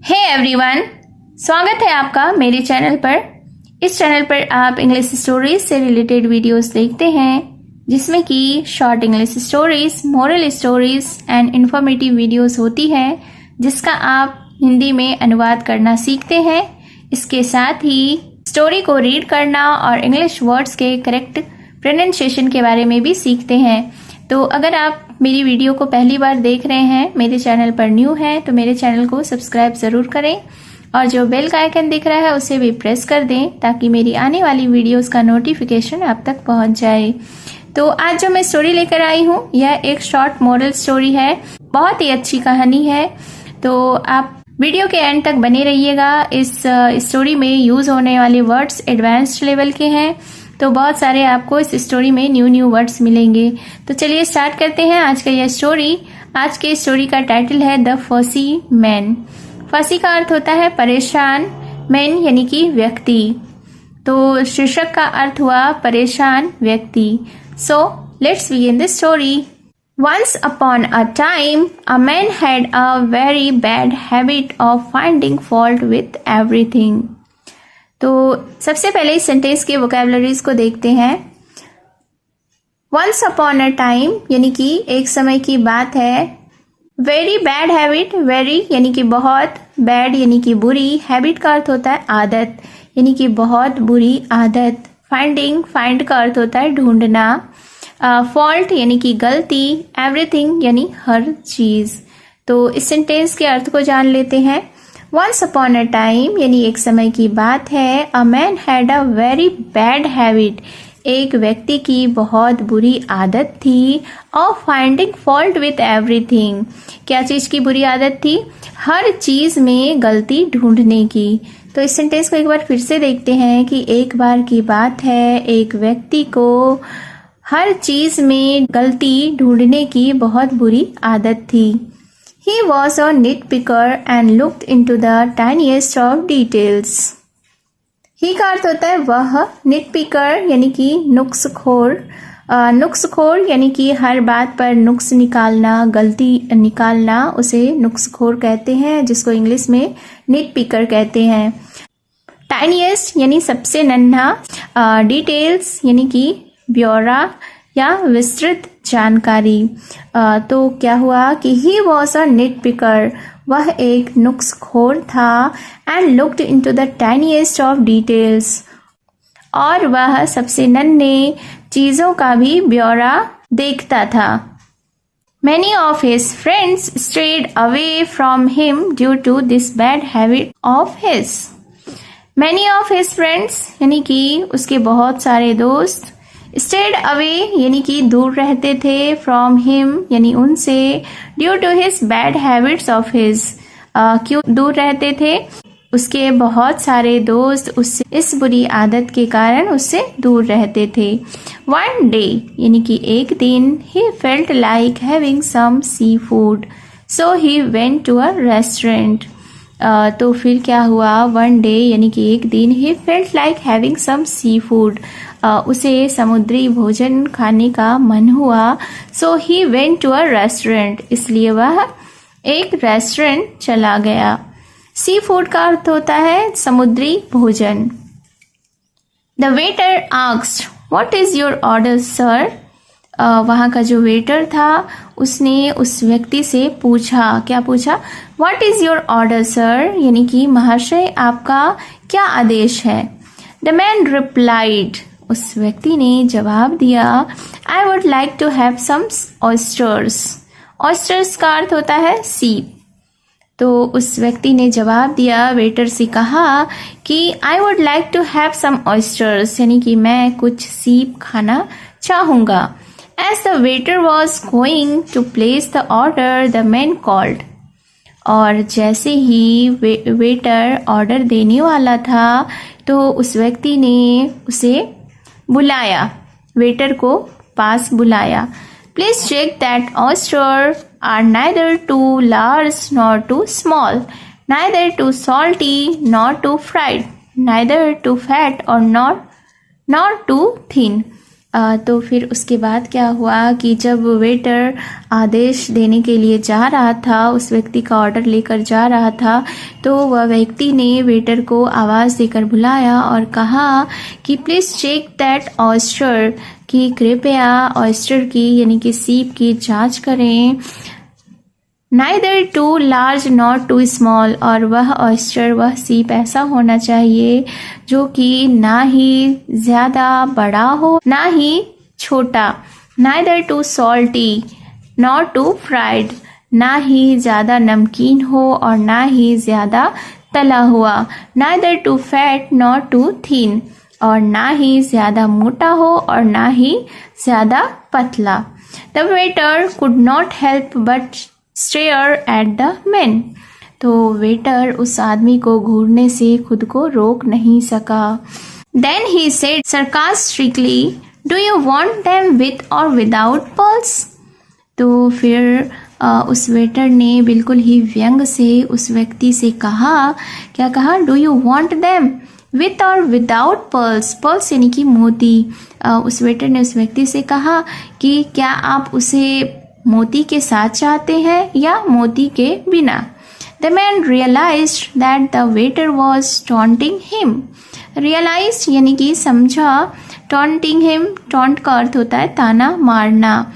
Hey everyone, स्वागत है आपका मेरे चैनल पर। इस चैनल पर आप इंग्लिश स्टोरीज से रिलेटेड वीडियोस देखते हैं, जिसमें कि short English stories, moral stories and informative videos होती हैं, जिसका आप हिंदी में अनुवाद करना सीखते हैं। इसके साथ ही स्टोरी को रीड करना और इंग्लिश वर्ड्स के करेक्ट प्रोनाउंसिएशन के बारे में भी सीखते हैं। तो अगर आप मेरी वीडियो को पहली बार देख रहे हैं, मेरे चैनल पर न्यू हैं, तो मेरे चैनल को सब्सक्राइब ज़रूर करें और जो बेल का आइकन दिख रहा है उसे भी प्रेस कर दें, ताकि मेरी आने वाली वीडियोस का नोटिफिकेशन आप तक पहुंच जाए। तो आज जो मैं स्टोरी लेकर आई हूँ, यह एक शॉर्ट मोरल स्टोरी है। बहुत ही अच्छी कहानी है, तो आप वीडियो के एंड तक बने रहिएगा। इस स्टोरी में यूज़ होने वाले वर्ड्स एडवांस्ड लेवल के हैं, तो बहुत सारे आपको इस स्टोरी में न्यू वर्ड्स मिलेंगे। तो चलिए स्टार्ट करते हैं आज का यह स्टोरी। आज के स्टोरी का टाइटल है द फसी मैन। फसी का अर्थ होता है परेशान, मैन यानी कि व्यक्ति, तो शीर्षक का अर्थ हुआ परेशान व्यक्ति। So let's begin the story. Once upon a time, a man had a very bad habit of finding fault with everything. तो सबसे पहले इस सेंटेंस के वोकैबुलरीज को देखते हैं। Once upon a time यानी कि एक समय की बात है। Very bad habit, very यानी कि बहुत, bad यानी कि बुरी, habit का अर्थ होता है आदत यानी कि बहुत बुरी आदत। Finding, find का अर्थ होता है ढूंढना। फॉल्ट यानी कि गलती, एवरीथिंग यानी हर चीज। तो इस सेंटेंस के अर्थ को जान लेते हैं। वंस अपॉन अ टाइम यानी एक समय की बात है। A man had a very bad habit, एक व्यक्ति की बहुत बुरी आदत थी। Of finding fault with everything, क्या चीज की बुरी आदत थी? हर चीज में गलती ढूंढने की। तो इस सेंटेंस को एक बार फिर से देखते हैं कि एक बार की बात है, एक व्यक्ति को हर चीज में गलती ढूंढने की बहुत बुरी आदत थी। He was a nitpicker and looked into the tiniest of details. He का अर्थ होता है वह, nitpicker यानी कि नुक्सखोर, नुक्सखोर यानी कि हर बात पर नुक्स निकालना, गलती निकालना, उसे नुक्सखोर कहते हैं, जिसको इंग्लिश में nitpicker कहते हैं। Tiniest यानी सबसे नन्हा, डिटेल्स यानी कि ब्यौरा या विस्तृत जानकारी। तो क्या हुआ कि ही वॉज अ निटपिकर, वह एक नुक्सखोर था। And looked into the tiniest of details, और वह सबसे नन्हे चीजों का भी ब्यौरा देखता था। Many of his friends strayed away from him due to this bad habit of his. Many of his friends यानी कि उसके बहुत सारे दोस्त, स्टेड अवे यानी कि दूर रहते थे, फ्रॉम हिम यानी उनसे, due to his bad habits of his, क्यों दूर रहते थे? उसके बहुत सारे दोस्त उससे इस बुरी आदत के कारण उससे दूर रहते थे। वन डे यानी कि एक दिन, he felt like having some seafood, so he went to a restaurant. तो फिर क्या हुआ? वन डे यानी कि एक दिन, he felt like having some seafood, उसे समुद्री भोजन खाने का मन हुआ। So he went to a restaurant, इसलिए वह एक रेस्टोरेंट चला गया। सी फूड का अर्थ होता है समुद्री भोजन। The waiter asked, what is your order sir? वहाँ का जो वेटर था उसने उस व्यक्ति से पूछा, क्या पूछा? What is your order sir, यानी कि महाशय आपका क्या आदेश है? द मैन रिप्लाइड, उस व्यक्ति ने जवाब दिया, I would like to have some oysters. Oysters का अर्थ होता है सीप। तो उस व्यक्ति ने जवाब दिया, वेटर से कहा कि I would like to have some oysters, यानी कि मैं कुछ सीप खाना चाहूंगा। As the waiter was going to place the order, the man called, और जैसे ही वेटर ऑर्डर देने वाला था, तो उस व्यक्ति ने उसे बुलाया, वेटर को पास बुलाया। Please check that oyster are neither too large nor too small, neither too salty nor too fried, neither too fat और नॉर टू थिन। तो फिर उसके बाद क्या हुआ कि जब वेटर आदेश देने के लिए जा रहा था, उस व्यक्ति का ऑर्डर लेकर जा रहा था, तो वह व्यक्ति ने वेटर को आवाज़ देकर बुलाया और कहा कि प्लीज़ चेक दैट ऑयस्टर, कि कृपया ऑयस्टर की यानी कि सीप की जांच करें। Neither too large not too small, और वह ऑयस्टर, वह सीप ऐसा होना चाहिए जो कि ना ही ज़्यादा बड़ा हो ना ही छोटा। Neither too salty not too fried, ना ही ज़्यादा नमकीन हो और ना ही ज़्यादा तला हुआ। Neither too fat not too thin, और ना ही ज़्यादा मोटा हो और ना ही ज़्यादा पतला। The waiter could not help but stare at the man, तो वेटर उस आदमी को घूरने से खुद को रोक नहीं सका। Then he said sarcastically, do you want them with और विदाउट पर्ल्स, तो फिर उस वेटर ने बिल्कुल ही व्यंग से उस व्यक्ति से कहा, क्या कहा, do you want them with और विदाउट पर्ल्स, पर्ल्स यानी कि मोती। उस वेटर ने उस व्यक्ति से कहा कि क्या आप उसे मोती के साथ चाहते हैं या मोती के बिना। The man realised that the waiter was taunting him, realised यानी कि समझा, टॉन्टिंग हिम, टॉन्ट का अर्थ होता है ताना मारना।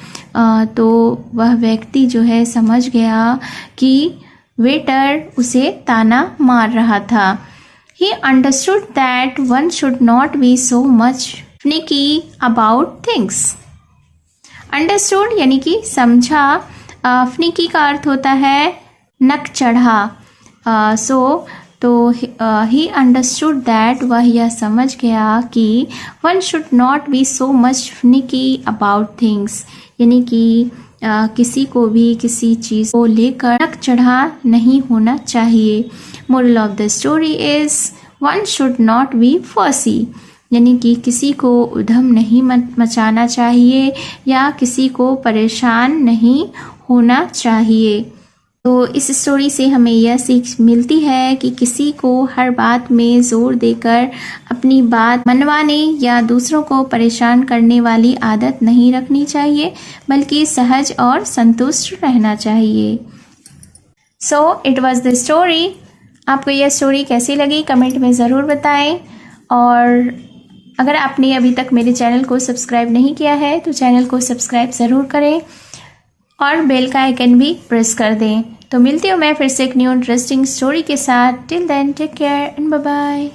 तो वह व्यक्ति जो है समझ गया कि वेटर उसे ताना मार रहा था। He understood that one should not be so much finicky about things. Understood यानी कि समझा, finicky का अर्थ होता है नक चढ़ा। तो he understood that, वह यह समझ गया कि one should not be so much finicky about things, यानी कि किसी को भी किसी चीज़ को लेकर नक चढ़ा नहीं होना चाहिए। Moral of the story is one should not be fussy, यानी कि किसी को उधम नहीं मचाना चाहिए या किसी को परेशान नहीं होना चाहिए। तो इस स्टोरी से हमें यह सीख मिलती है कि किसी को हर बात में ज़ोर देकर अपनी बात मनवाने या दूसरों को परेशान करने वाली आदत नहीं रखनी चाहिए, बल्कि सहज और संतुष्ट रहना चाहिए। So it was the story. आपको यह स्टोरी कैसी लगी कमेंट में ज़रूर बताएं, और अगर आपने अभी तक मेरे चैनल को सब्सक्राइब नहीं किया है तो चैनल को सब्सक्राइब ज़रूर करें और बेल का आइकन भी प्रेस कर दें। तो मिलती हूँ मैं फिर से एक न्यू इंटरेस्टिंग स्टोरी के साथ। Till then take care and bye bye.